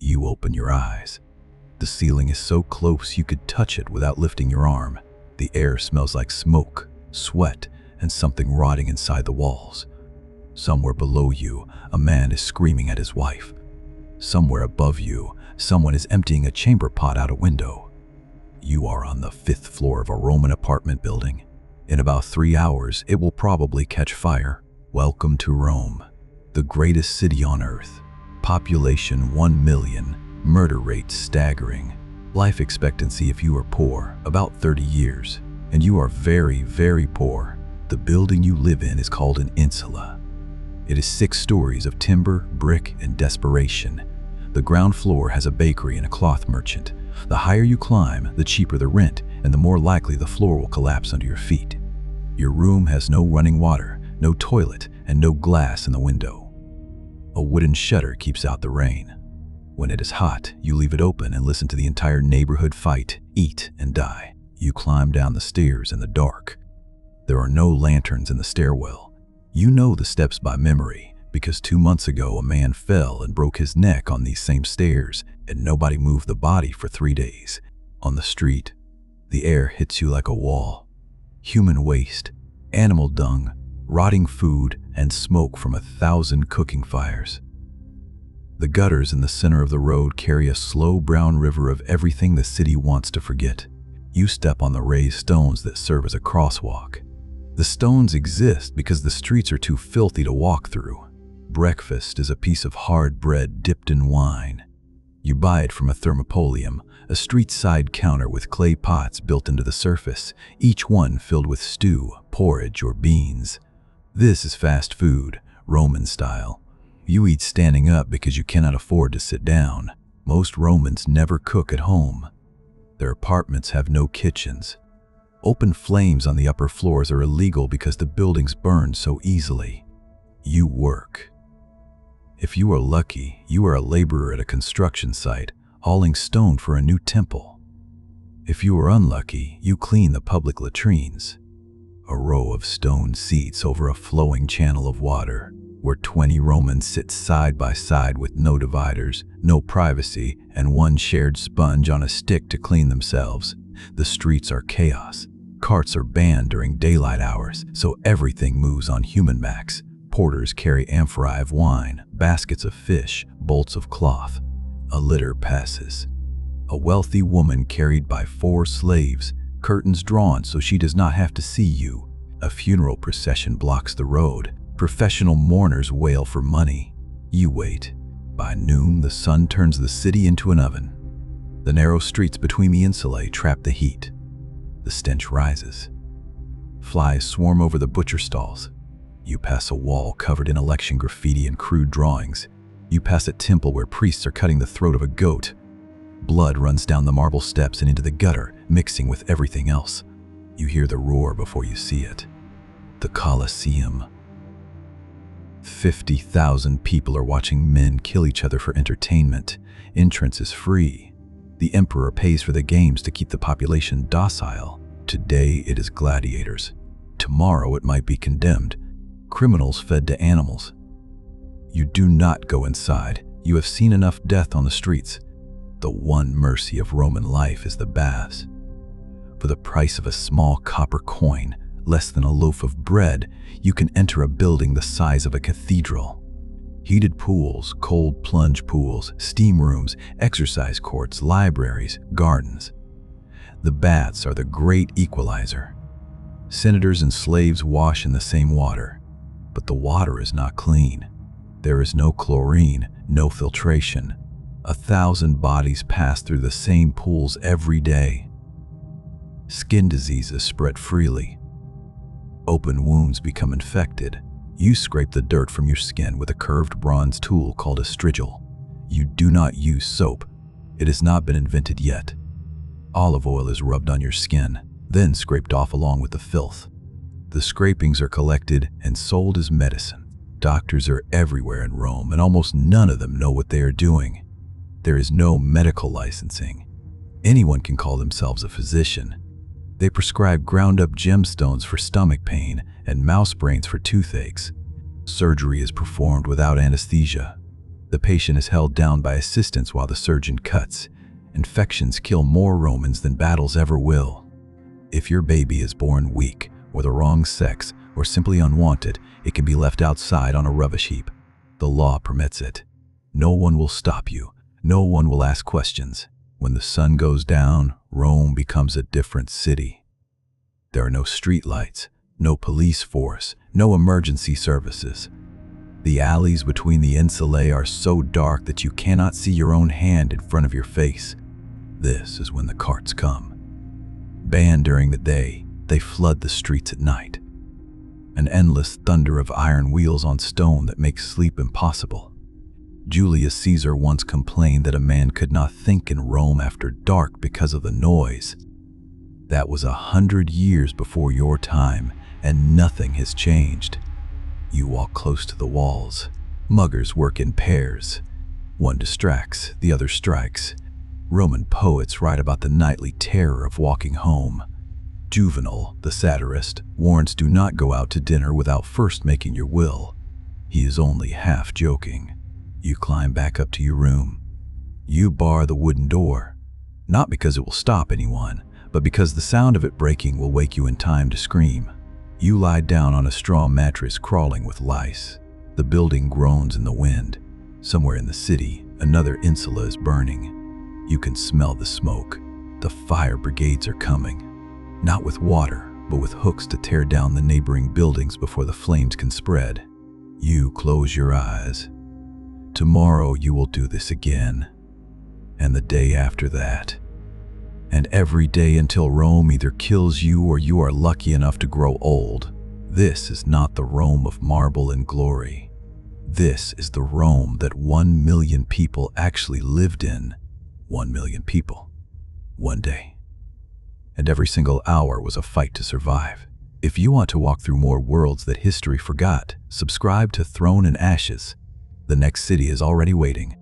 You open your eyes. The ceiling is so close you could touch it without lifting your arm. The air smells like smoke, sweat, and something rotting inside the walls. Somewhere below you, a man is screaming at his wife. Somewhere above you, someone is emptying a chamber pot out a window. You are on the 5th floor of a Roman apartment building. In about 3 hours, it will probably catch fire. Welcome to Rome, the greatest city on earth. Population 1 million, murder rate staggering. Life expectancy if you are poor, about 30 years. And you are very, very poor. The building you live in is called an Insula. It is 6 stories of timber, brick, and desperation. The ground floor has a bakery and a cloth merchant. The higher you climb, the cheaper the rent, and the more likely the floor will collapse under your feet. Your room has no running water, no toilet, and no glass in the window. A wooden shutter keeps out the rain. When it is hot, you leave it open and listen to the entire neighborhood fight, eat, and die. You climb down the stairs in the dark. There are no lanterns in the stairwell. You know the steps by memory because 2 months ago a man fell and broke his neck on these same stairs and nobody moved the body for 3 days. On the street, the air hits you like a wall. Human waste, animal dung, rotting food, and smoke from 1,000 cooking fires. The gutters in the center of the road carry a slow brown river of everything the city wants to forget. You step on the raised stones that serve as a crosswalk. The stones exist because the streets are too filthy to walk through. Breakfast is a piece of hard bread dipped in wine. You buy it from a thermopolium, a street-side counter with clay pots built into the surface, each one filled with stew, porridge, or beans. This is fast food, Roman style. You eat standing up because you cannot afford to sit down. Most Romans never cook at home. Their apartments have no kitchens. Open flames on the upper floors are illegal because the buildings burn so easily. You work. If you are lucky, you are a laborer at a construction site, hauling stone for a new temple. If you are unlucky, you clean the public latrines. A row of stone seats over a flowing channel of water, where 20 Romans sit side by side with no dividers, no privacy, and one shared sponge on a stick to clean themselves. The streets are chaos. Carts are banned during daylight hours, so everything moves on human backs. Porters carry amphorae of wine, baskets of fish, bolts of cloth. A litter passes. A wealthy woman carried by 4 slaves, curtains drawn so she does not have to see you. A funeral procession blocks the road. Professional mourners wail for money. You wait. By noon, the sun turns the city into an oven. The narrow streets between the insulae trap the heat. The stench rises. Flies swarm over the butcher stalls. You pass a wall covered in election graffiti and crude drawings. You pass a temple where priests are cutting the throat of a goat. Blood runs down the marble steps and into the gutter, mixing with everything else. You hear the roar before you see it. The Colosseum. 50,000 people are watching men kill each other for entertainment. Entrance is free. The emperor pays for the games to keep the population docile. Today it is gladiators. Tomorrow it might be condemned. Criminals fed to animals. You do not go inside. You have seen enough death on the streets. The one mercy of Roman life is the baths. For the price of a small copper coin, less than a loaf of bread, you can enter a building the size of a cathedral. Heated pools, cold plunge pools, steam rooms, exercise courts, libraries, gardens. The baths are the great equalizer. Senators and slaves wash in the same water, but the water is not clean. There is no chlorine, no filtration. 1,000 bodies pass through the same pools every day. Skin diseases spread freely. Open wounds become infected. You scrape the dirt from your skin with a curved bronze tool called a strigil. You do not use soap. It has not been invented yet. Olive oil is rubbed on your skin, then scraped off along with the filth. The scrapings are collected and sold as medicine. Doctors are everywhere in Rome, and almost none of them know what they are doing. There is no medical licensing. Anyone can call themselves a physician. They prescribe ground-up gemstones for stomach pain and mouse brains for toothaches. Surgery is performed without anesthesia. The patient is held down by assistants while the surgeon cuts. Infections kill more Romans than battles ever will. If your baby is born weak, or the wrong sex, or simply unwanted, it can be left outside on a rubbish heap. The law permits it. No one will stop you. No one will ask questions. When the sun goes down, Rome becomes a different city. There are no streetlights, no police force, no emergency services. The alleys between the Insulae are so dark that you cannot see your own hand in front of your face. This is when the carts come. Banned during the day, they flood the streets at night. An endless thunder of iron wheels on stone that makes sleep impossible. Julius Caesar once complained that a man could not think in Rome after dark because of the noise. That was 100 years before your time, and nothing has changed. You walk close to the walls. Muggers work in pairs. One distracts, the other strikes. Roman poets write about the nightly terror of walking home. Juvenal, the satirist, warns do not go out to dinner without first making your will. He is only half joking. You climb back up to your room. You bar the wooden door, not because it will stop anyone, but because the sound of it breaking will wake you in time to scream. You lie down on a straw mattress crawling with lice. The building groans in the wind. Somewhere in the city, another insula is burning. You can smell the smoke. The fire brigades are coming. Not with water, but with hooks to tear down the neighboring buildings before the flames can spread. You close your eyes. Tomorrow you will do this again, and the day after that, and every day until Rome either kills you or you are lucky enough to grow old. This is not the Rome of marble and glory. This is the Rome that 1 million people actually lived in. 1 million people. One day. And every single hour was a fight to survive. If you want to walk through more worlds that history forgot, subscribe to Throne and Ashes. The next city is already waiting.